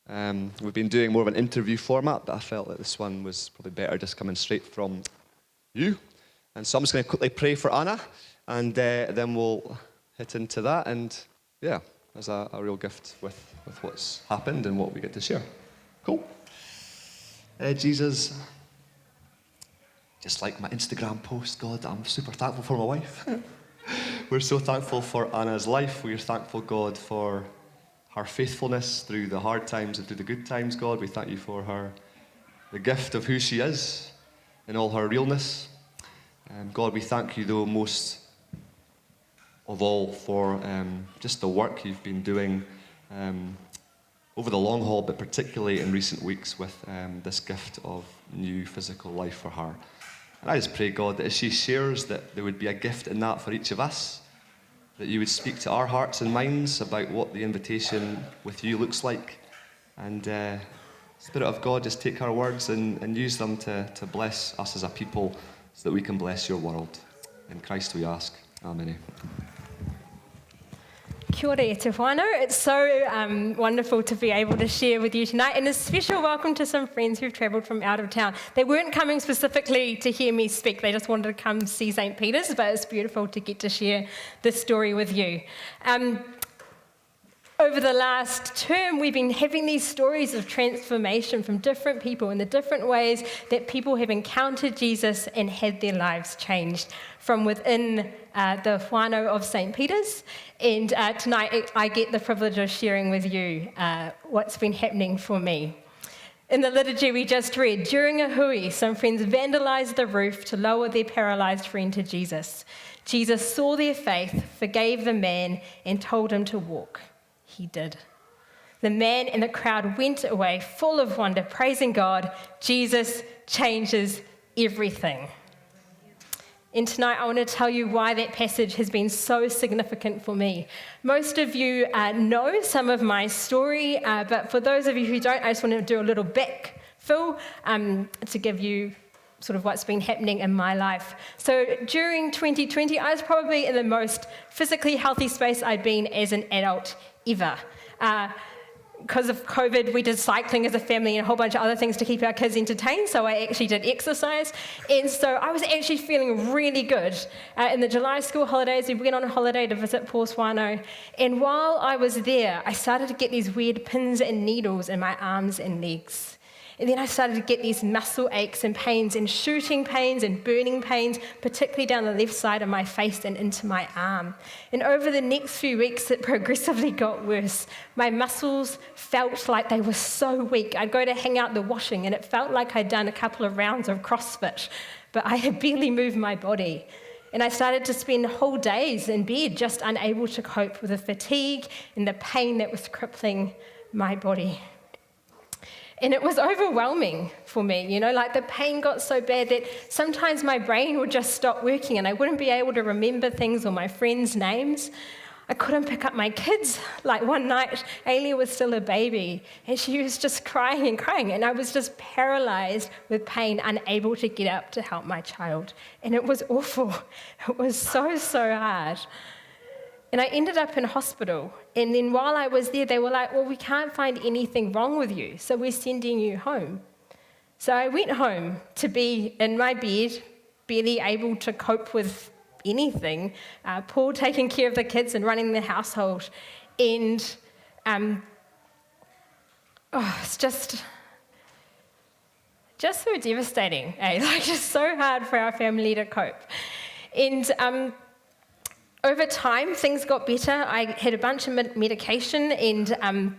We've been doing more of an interview format, but I felt that this one was probably better just coming straight from you. And so I'm just going to quickly pray for Anna, and then we'll hit into that. And yeah, there's a real gift with what's happened and what we get to share. Cool. Jesus, just like my Instagram post, God, I'm super thankful for my wife. We're so thankful for Anna's life. We're thankful, God, for her faithfulness through the hard times and through the good times, God. We thank you for her, the gift of who she is in all her realness. God, we thank you, though, most of all for just the work you've been doing over the long haul, but particularly in recent weeks with this gift of new physical life for her. And I just pray, God, that as she shares, that there would be a gift in that for each of us, that you would speak to our hearts and minds about what the invitation with you looks like. And Spirit of God, just take our words and use them to bless us as a people so that we can bless your world. In Christ we ask. Amen. Kia ora e te whānau. It's so wonderful to be able to share with you tonight, and a special welcome to some friends who've travelled from out of town. They weren't coming specifically to hear me speak, they just wanted to come see St. Peter's, but it's beautiful to get to share this story with you. Over the last term, we've been having these stories of transformation from different people in the different ways that people have encountered Jesus and had their lives changed from within the whānau of St. Peter's. And tonight I get the privilege of sharing with you what's been happening for me. In the liturgy we just read, during a hui, some friends vandalised the roof to lower their paralysed friend to Jesus. Jesus saw their faith, forgave the man, and told him to walk. He did. The man and the crowd went away full of wonder, praising God. Jesus changes everything. And tonight I want to tell you why that passage has been so significant for me. Most of you know some of my story, but for those of you who don't, I just want to do a little backfill to give you sort of what's been happening in my life. So during 2020, I was probably in the most physically healthy space I'd been as an adult ever. Because of COVID, we did cycling as a family and a whole bunch of other things to keep our kids entertained, so I actually did exercise. And so I was actually feeling really good. In the July school holidays, we went on a holiday to visit Paul's whānau, and while I was there, I started to get these weird pins and needles in my arms and legs. And then I started to get these muscle aches and pains and shooting pains and burning pains, particularly down the left side of my face and into my arm. And over the next few weeks, it progressively got worse. My muscles felt like they were so weak. I'd go to hang out the washing, and it felt like I'd done a couple of rounds of CrossFit, but I had barely moved my body. And I started to spend whole days in bed, just unable to cope with the fatigue and the pain that was crippling my body. And it was overwhelming for me, like the pain got so bad that sometimes my brain would just stop working and I wouldn't be able to remember things or my friends' names. I couldn't pick up my kids. Like one night, Ailey was still a baby and she was just crying and crying, and I was just paralyzed with pain, unable to get up to help my child. And it was awful. It was so hard. And I ended up in hospital. And then while I was there, they were like, well, we can't find anything wrong with you, so we're sending you home. So I went home to be in my bed, barely able to cope with anything. Paul taking care of the kids and running the household. And it's just so devastating, like just so hard for our family to cope. And over time, things got better. I had a bunch of medication, and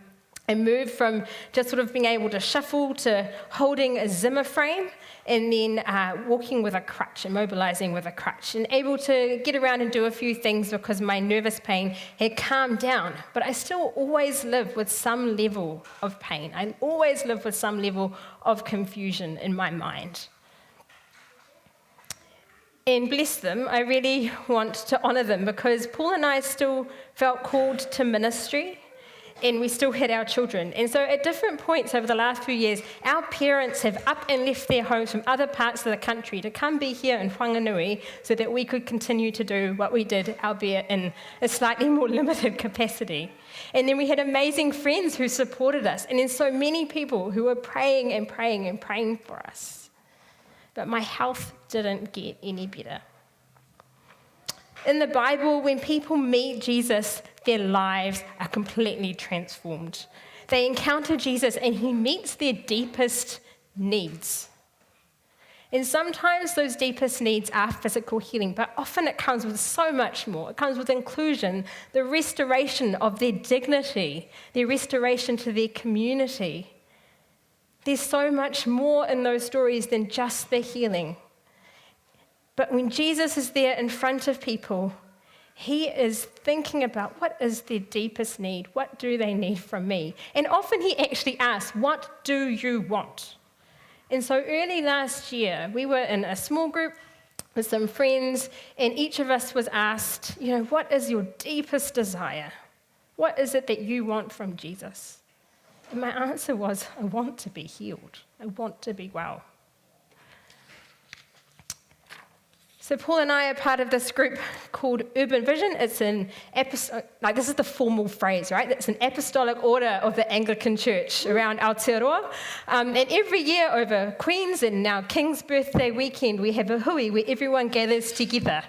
I moved from just sort of being able to shuffle to holding a Zimmer frame, and then walking with a crutch, immobilizing with a crutch, and able to get around and do a few things because my nervous pain had calmed down. But I still always lived with some level of pain. I always lived with some level of confusion in my mind. And bless them, I really want to honour them, because Paul and I still felt called to ministry, and we still had our children. And so at different points over the last few years, our parents have up and left their homes from other parts of the country to come be here in Whanganui so that we could continue to do what we did, albeit in a slightly more limited capacity. And then we had amazing friends who supported us, and then so many people who were praying and praying and praying for us. But my health didn't get any better. In the Bible, when people meet Jesus, their lives are completely transformed. They encounter Jesus and he meets their deepest needs. And sometimes those deepest needs are physical healing, but often it comes with so much more. It comes with inclusion, the restoration of their dignity, their restoration to their community. There's so much more in those stories than just the healing. But when Jesus is there in front of people, he is thinking about what is their deepest need? What do they need from me? And often he actually asks, what do you want? And so early last year, we were in a small group with some friends, and each of us was asked, what is your deepest desire? What is it that you want from Jesus? And my answer was, I want to be healed. I want to be well. So Paul and I are part of this group called Urban Vision. It's an this is the formal phrase, right? It's an apostolic order of the Anglican Church around Aotearoa. And every year over Queen's and now King's birthday weekend, we have a hui where everyone gathers together.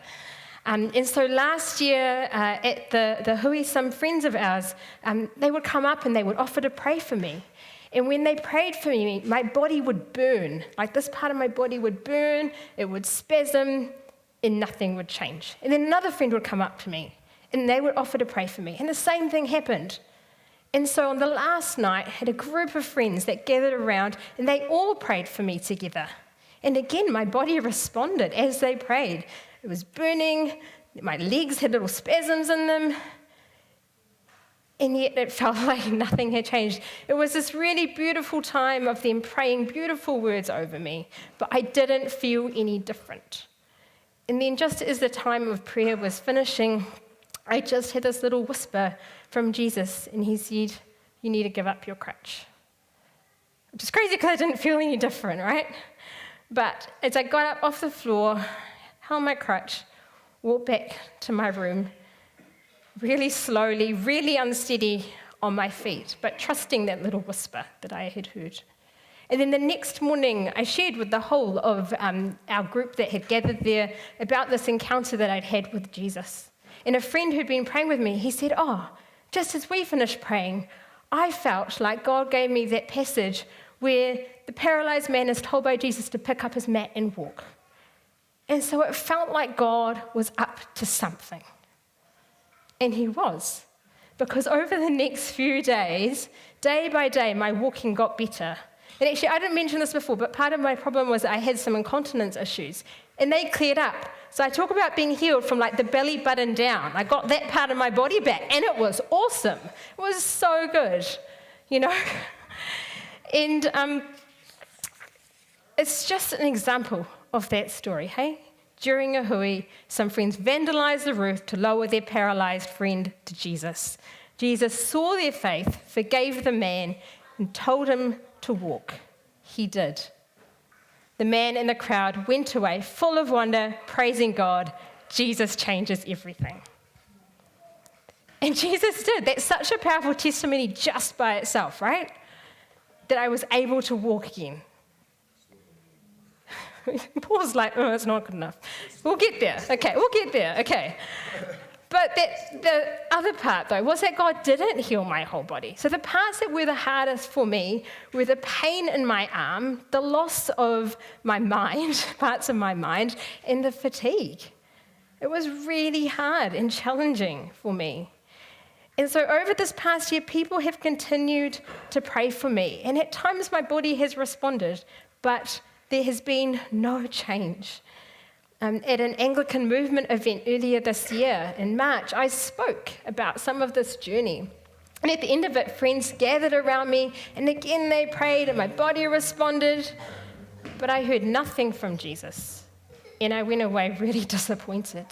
And so last year at the hui, some friends of ours, they would come up and they would offer to pray for me. And when they prayed for me, my body would burn. Like this part of my body would burn, it would spasm, and nothing would change. And then another friend would come up to me, and they would offer to pray for me. And the same thing happened. And so on the last night, I had a group of friends that gathered around, and they all prayed for me together. And again, my body responded as they prayed. It was burning, my legs had little spasms in them, and yet it felt like nothing had changed. It was this really beautiful time of them praying beautiful words over me, but I didn't feel any different. And then just as the time of prayer was finishing, I just had this little whisper from Jesus, and he said, you need to give up your crutch. Which is crazy because I didn't feel any different, right? But as I got up off the floor, held my crutch, walked back to my room, really slowly, really unsteady on my feet, but trusting that little whisper that I had heard. And then the next morning, I shared with the whole of our group that had gathered there about this encounter that I'd had with Jesus. And a friend who'd been praying with me, he said, just as we finished praying, I felt like God gave me that passage where the paralyzed man is told by Jesus to pick up his mat and walk. And so it felt like God was up to something. And he was. Because over the next few days, day by day, my walking got better. And actually, I didn't mention this before, but part of my problem was I had some incontinence issues. And they cleared up. So I talk about being healed from like the belly button down. I got that part of my body back, and it was awesome. It was so good, And it's just an example of that story, hey? During a hui, some friends vandalized the roof to lower their paralyzed friend to Jesus. Jesus saw their faith, forgave the man, and told him to walk. He did. The man in the crowd went away full of wonder, praising God. Jesus changes everything. And Jesus did. That's such a powerful testimony just by itself, right? That I was able to walk again. Paul's like, it's not good enough. We'll get there. Okay. But the other part, though, was that God didn't heal my whole body. So the parts that were the hardest for me were the pain in my arm, the loss of my mind, parts of my mind, and the fatigue. It was really hard and challenging for me. And so over this past year, people have continued to pray for me. And at times my body has responded, but there has been no change. At an Anglican movement event earlier this year, in March, I spoke about some of this journey. And at the end of it, friends gathered around me, and again they prayed, and my body responded. But I heard nothing from Jesus, and I went away really disappointed.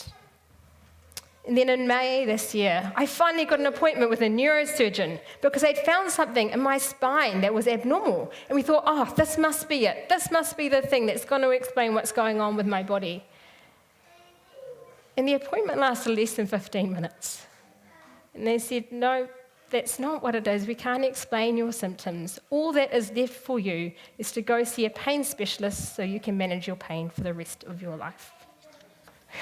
And then in May this year, I finally got an appointment with a neurosurgeon because they'd found something in my spine that was abnormal. And we thought, oh, this must be it. This must be the thing that's going to explain what's going on with my body. And the appointment lasted less than 15 minutes. And they said, no, that's not what it is. We can't explain your symptoms. All that is left for you is to go see a pain specialist so you can manage your pain for the rest of your life.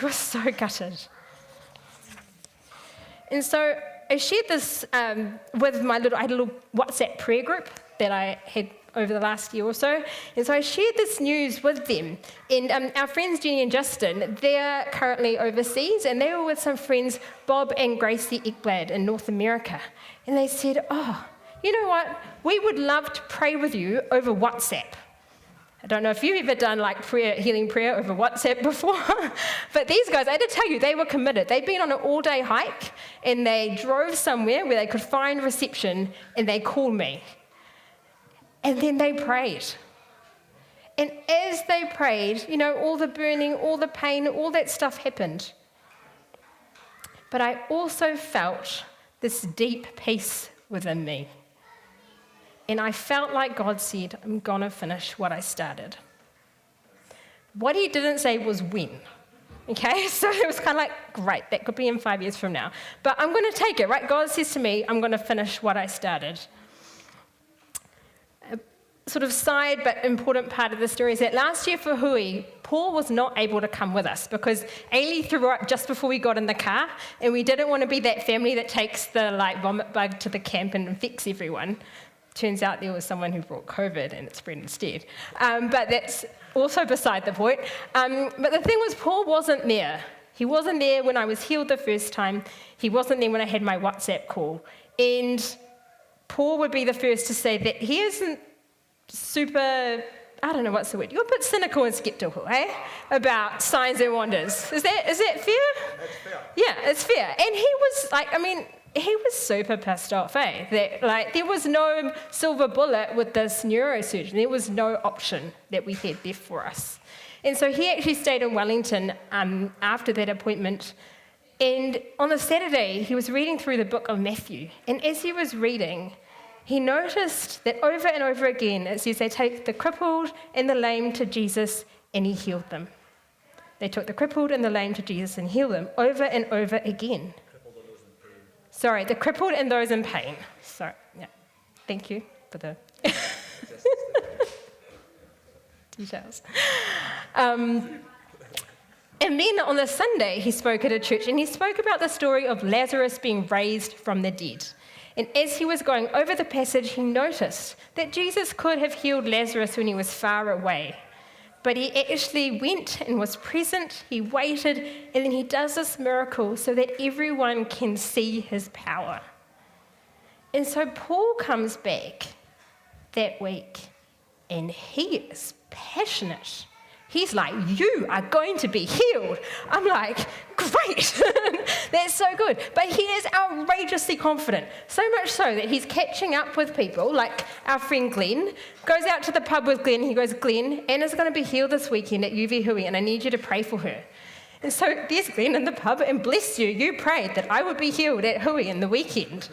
I was so gutted. And so I shared this with I had a little WhatsApp prayer group that I had over the last year or so. And so I shared this news with them. And our friends Jenny and Justin, they're currently overseas, and they were with some friends, Bob and Gracie Ekblad in North America. And they said, oh, you know what? We would love to pray with you over WhatsApp. I don't know if you've ever done like healing prayer over WhatsApp before, but these guys, I had to tell you, they were committed. They'd been on an all-day hike, and they drove somewhere where they could find reception, and they called me. And then they prayed. And as they prayed, all the burning, all the pain, all that stuff happened. But I also felt this deep peace within me. And I felt like God said, I'm going to finish what I started. What he didn't say was when. Okay, so it was kind of like, great, that could be in 5 years from now. But I'm going to take it, right? God says to me, I'm going to finish what I started. A sort of side but important part of the story is that last year for Hui, Paul was not able to come with us because Ailey threw up just before we got in the car, and we didn't want to be that family that takes the vomit bug to the camp and infects everyone. Turns out there was someone who brought COVID and it spread instead. But that's also beside the point. But the thing was, Paul wasn't there. He wasn't there when I was healed the first time. He wasn't there when I had my WhatsApp call. And Paul would be the first to say that he isn't super, I don't know what's the word, you're a bit cynical and skeptical, about signs and wonders. Is that fair? That's fair. Yeah, it's fair. And he was he was super pissed off, that there was no silver bullet with this neurosurgeon. There was no option that we had left for us. And so he actually stayed in Wellington after that appointment. And on a Saturday, he was reading through the book of Matthew. And as he was reading, he noticed that over and over again, it says they take the crippled and the lame to Jesus, and he healed them. They took the crippled and the lame to Jesus and healed them over and over again. Sorry, the crippled and those in pain. Sorry, yeah. Thank you for the details. And then on the Sunday, he spoke at a church, and he spoke about the story of Lazarus being raised from the dead. And as he was going over the passage, he noticed that Jesus could have healed Lazarus when he was far away. But he actually went and was present, he waited, and then he does this miracle so that everyone can see his power. And so Paul comes back that week, and he is passionate. He's like, you are going to be healed. I'm like, great, that's so good. But he is outrageously confident, so much so that he's catching up with people, like our friend Glenn, goes out to the pub with Glenn, he goes, Glenn, Anna's going to be healed this weekend at UV Hui, and I need you to pray for her. And so there's Glenn in the pub, and bless you, you prayed that I would be healed at Hui in the weekend.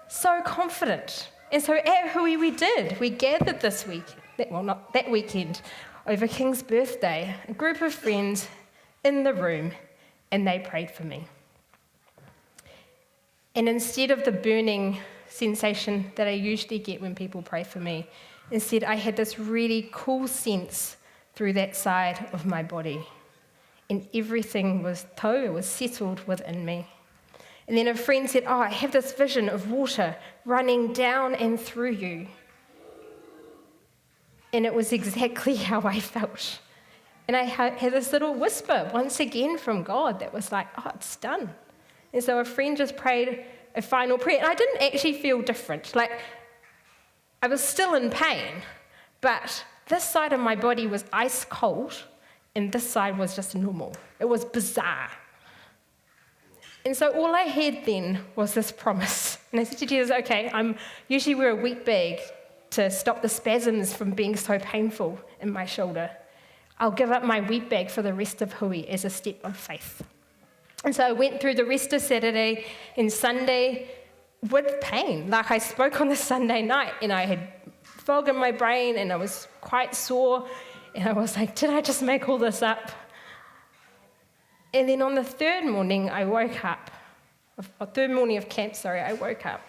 So confident. And so at Hui we did. We gathered this weekend. Not that weekend, over King's birthday, a group of friends in the room, and they prayed for me. And instead of the burning sensation that I usually get when people pray for me, instead I had this really cool sense through that side of my body. And everything was settled within me. And then a friend said, I have this vision of water running down and through you. And it was exactly how I felt. And I had this little whisper once again from God that was like, oh, it's done. And so a friend just prayed a final prayer. And I didn't actually feel different. I was still in pain, but this side of my body was ice cold, and this side was just normal. It was bizarre. And so all I had then was this promise. And I said to Jesus, okay, usually wear a wheat bag to stop the spasms from being so painful in my shoulder. I'll give up my wheat bag for the rest of hui as a step of faith. And so I went through the rest of Saturday and Sunday with pain. Like I spoke on the Sunday night and I had fog in my brain and I was quite sore. And I was like, did I just make all this up? And then on the third morning of camp, I woke up.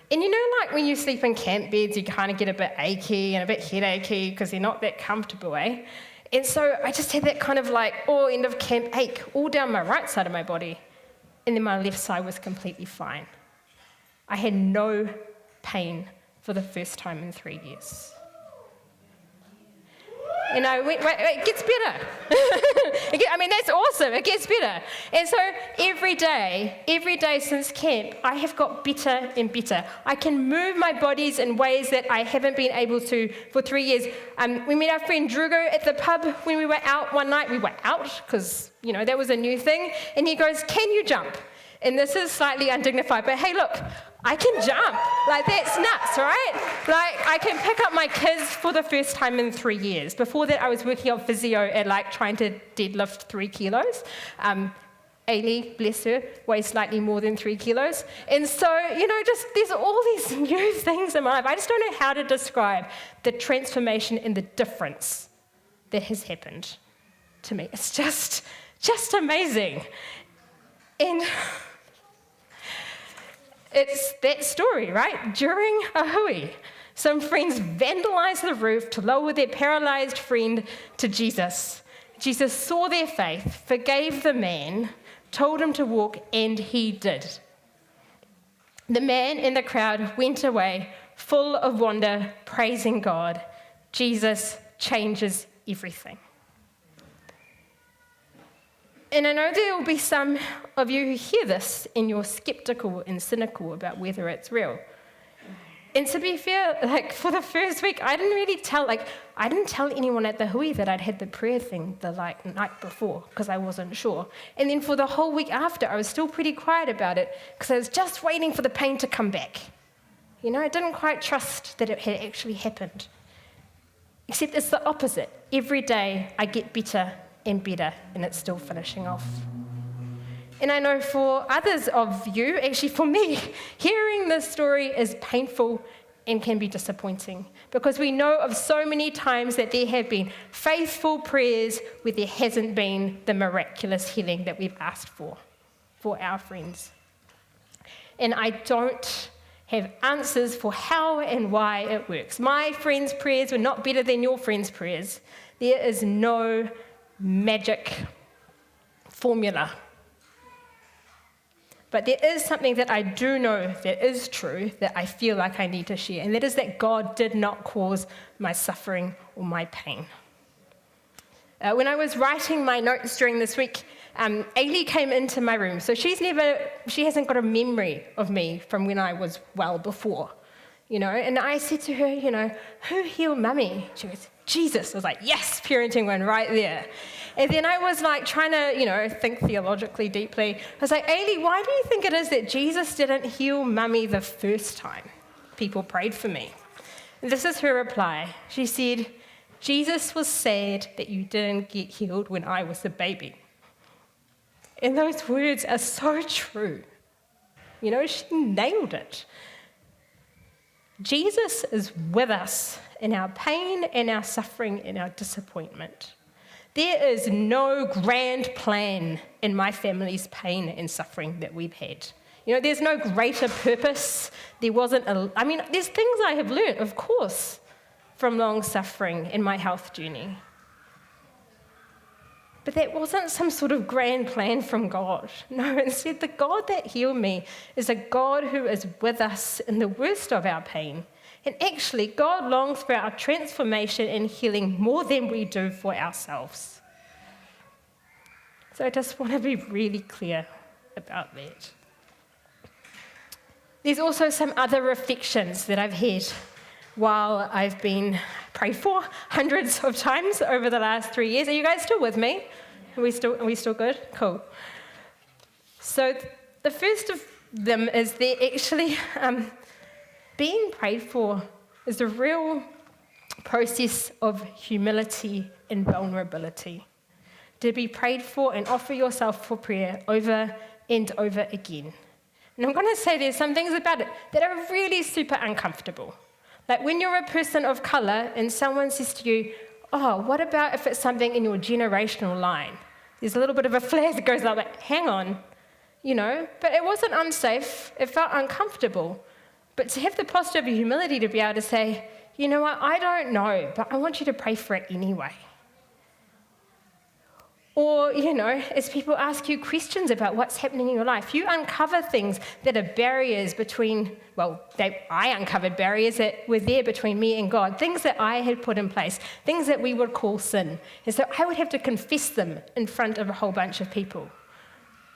And you know, like when you sleep in camp beds, you kind of get a bit achy and a bit headachy because they're not that comfortable, eh? And so I just had that kind of like, end of camp ache all down my right side of my body. And then my left side was completely fine. I had no pain for the first time in 3 years. And I went, wait, it gets better. That's awesome. It gets better. And so every day since camp, I have got better and better. I can move my bodies in ways that I haven't been able to for 3 years. We met our friend Drugo at the pub when we were out one night. We were out because, that was a new thing. And he goes, can you jump? And this is slightly undignified, but hey, look, I can jump. Like, that's nuts, right? Like, I can pick up my kids for the first time in 3 years. Before that, I was working on physio at, trying to deadlift 3 kilos. Ailey, bless her, weighs slightly more than 3 kilos. And so, there's all these new things in my life. I just don't know how to describe the transformation and the difference that has happened to me. It's just amazing. And it's that story, right? During a hui, some friends vandalized the roof to lower their paralyzed friend to Jesus. Jesus saw their faith, forgave the man, told him to walk, and he did. The man in the crowd went away full of wonder, praising God. Jesus changes everything. And I know there will be some of you who hear this and you're skeptical and cynical about whether it's real. And to be fair, for the first week, I didn't tell anyone at the hui that I'd had the prayer thing the night before because I wasn't sure. And then for the whole week after, I was still pretty quiet about it because I was just waiting for the pain to come back. I didn't quite trust that it had actually happened. Except it's the opposite. Every day I get better and better, and it's still finishing off. And I know for others of you, actually for me, hearing this story is painful and can be disappointing because we know of so many times that there have been faithful prayers where there hasn't been the miraculous healing that we've asked for our friends. And I don't have answers for how and why it works. My friends' prayers were not better than your friends' prayers. There is no magic formula. But there is something that I do know that is true that I feel like I need to share, and that is that God did not cause my suffering or my pain. When I was writing my notes during this week, Ailey came into my room. So she hasn't got a memory of me from when I was well before, And I said to her, who healed Mummy? She goes, Jesus. I was like, yes, parenting one right there. And then I was trying to, think theologically deeply. I was like, Ailey, why do you think it is that Jesus didn't heal Mummy the first time people prayed for me? And this is her reply. She said, Jesus was sad that you didn't get healed when I was a baby. And those words are so true. She nailed it. Jesus is with us in our pain and our suffering and our disappointment. There is no grand plan in my family's pain and suffering that we've had. There's no greater purpose. There's things I have learned, of course, from long suffering in my health journey. But that wasn't some sort of grand plan from God. No, instead, the God that healed me is a God who is with us in the worst of our pain. And actually, God longs for our transformation and healing more than we do for ourselves. So I just want to be really clear about that. There's also some other reflections that I've had while I've been prayed for hundreds of times over the last 3 years. Are you guys still with me? Are we still good? Cool. So the first of them is that actually being prayed for is a real process of humility in vulnerability. To be prayed for and offer yourself for prayer over and over again. And I'm going to say there's some things about it that are really super uncomfortable. Like when you're a person of color and someone says to you, oh, what about if it's something in your generational line? There's a little bit of a flare that goes like, hang on, but it wasn't unsafe. It felt uncomfortable. But to have the posture of humility to be able to say, you know what, I don't know, but I want you to pray for it anyway. Or, as people ask you questions about what's happening in your life, you uncover things that are barriers between, I uncovered barriers that were there between me and God, things that I had put in place, things that we would call sin. And so I would have to confess them in front of a whole bunch of people.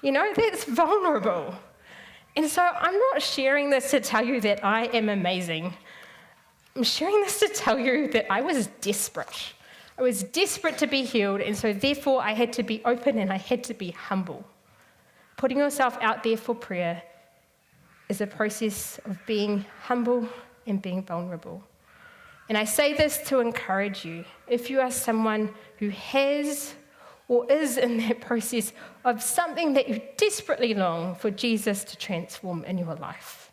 That's vulnerable. And so I'm not sharing this to tell you that I am amazing. I'm sharing this to tell you that I was desperate. I was desperate to be healed, and so therefore I had to be open and I had to be humble. Putting yourself out there for prayer is a process of being humble and being vulnerable. And I say this to encourage you. If you are someone who has or is in that process of something that you desperately long for Jesus to transform in your life,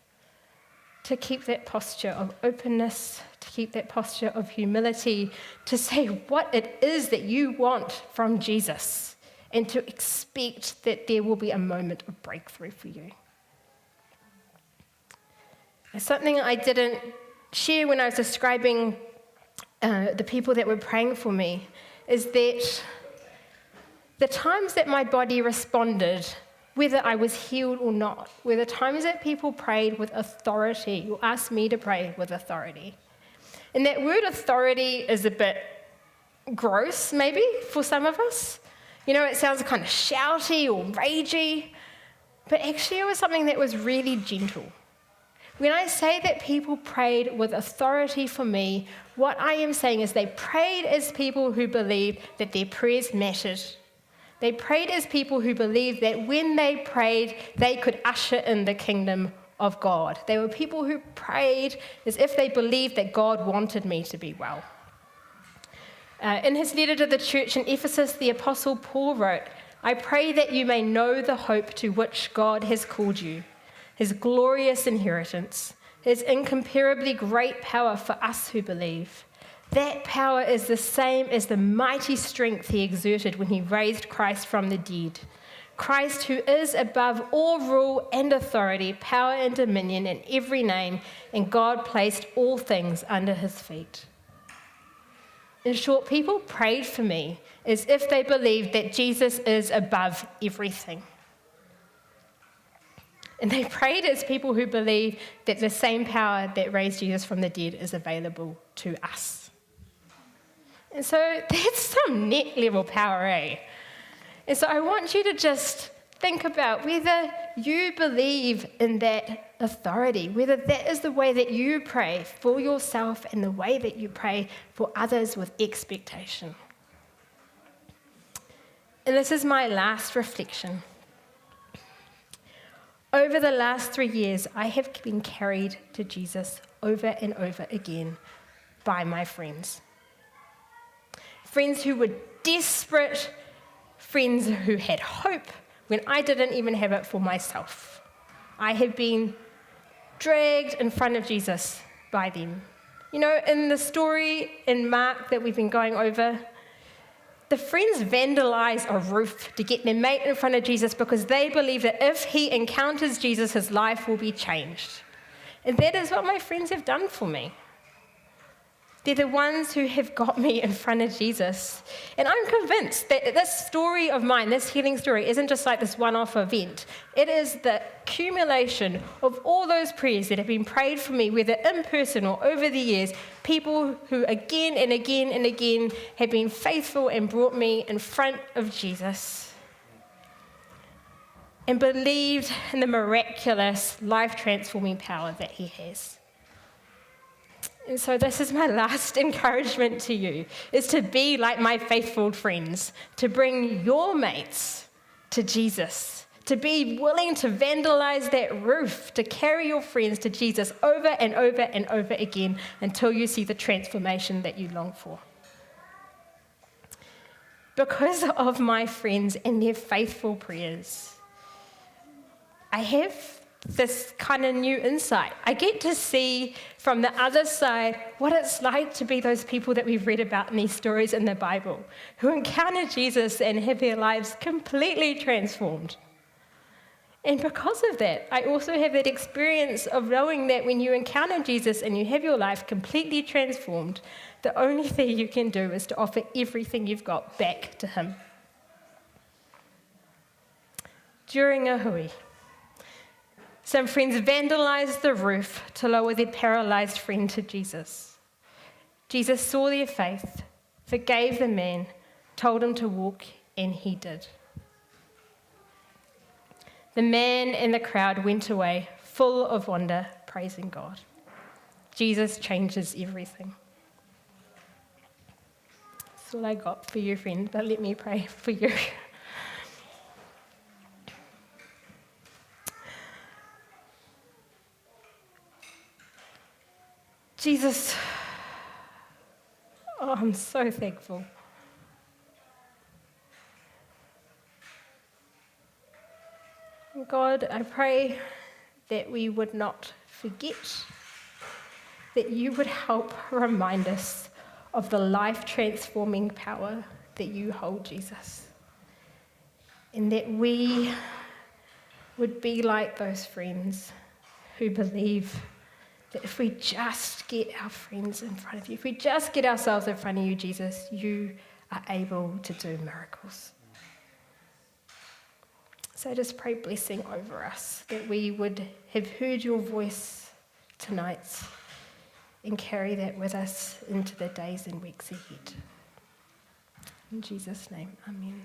to keep that posture of openness, to keep that posture of humility, to say what it is that you want from Jesus, and to expect that there will be a moment of breakthrough for you. Something I didn't share when I was describing the people that were praying for me is that the times that my body responded, whether I was healed or not, were the times that people prayed with authority, or asked me to pray with authority. And that word authority is a bit gross, maybe, for some of us. It sounds kind of shouty or ragey, but actually it was something that was really gentle. When I say that people prayed with authority for me, what I am saying is they prayed as people who believed that their prayers mattered. They prayed as people who believed that when they prayed, they could usher in the kingdom of God. They were people who prayed as if they believed that God wanted me to be well. In his letter to the church in Ephesus, the Apostle Paul wrote, I pray that you may know the hope to which God has called you, his glorious inheritance, his incomparably great power for us who believe. That power is the same as the mighty strength he exerted when he raised Christ from the dead. Christ, who is above all rule and authority, power and dominion in every name, and God placed all things under his feet. In short, people prayed for me as if they believed that Jesus is above everything. And they prayed as people who believe that the same power that raised Jesus from the dead is available to us. And so that's some next level power, eh? And so I want you to just think about whether you believe in that authority, whether that is the way that you pray for yourself and the way that you pray for others with expectation. And this is my last reflection. Over the last 3 years, I have been carried to Jesus over and over again by my friends. Friends who were desperate, friends who had hope when I didn't even have it for myself. I have been dragged in front of Jesus by them. In the story in Mark that we've been going over, the friends vandalize a roof to get their mate in front of Jesus because they believe that if he encounters Jesus, his life will be changed. And that is what my friends have done for me. They're the ones who have got me in front of Jesus. And I'm convinced that this story of mine, this healing story, isn't just like this one-off event. It is the accumulation of all those prayers that have been prayed for me, whether in person or over the years, people who again and again and again have been faithful and brought me in front of Jesus and believed in the miraculous, life-transforming power that he has. And so this is my last encouragement to you, is to be like my faithful friends, to bring your mates to Jesus, to be willing to vandalize that roof, to carry your friends to Jesus over and over and over again until you see the transformation that you long for. because of my friends and their faithful prayers, I have this kind of new insight. I get to see from the other side what it's like to be those people that we've read about in these stories in the Bible, who encounter Jesus and have their lives completely transformed. And because of that, I also have that experience of knowing that when you encounter Jesus and you have your life completely transformed, the only thing you can do is to offer everything you've got back to him. During a hui, some friends vandalized the roof to lower their paralyzed friend to Jesus. Jesus saw their faith, forgave the man, told him to walk, and he did. The man and the crowd went away, full of wonder, praising God. Jesus changes everything. That's all I got for you, friend, but let me pray for you. Jesus, oh, I'm so thankful. God, I pray that we would not forget, that you would help remind us of the life-transforming power that you hold, Jesus, and that we would be like those friends who believe that if we just get our friends in front of you, if we just get ourselves in front of you, Jesus, you are able to do miracles. So I just pray blessing over us, that we would have heard your voice tonight and carry that with us into the days and weeks ahead. In Jesus' name, amen.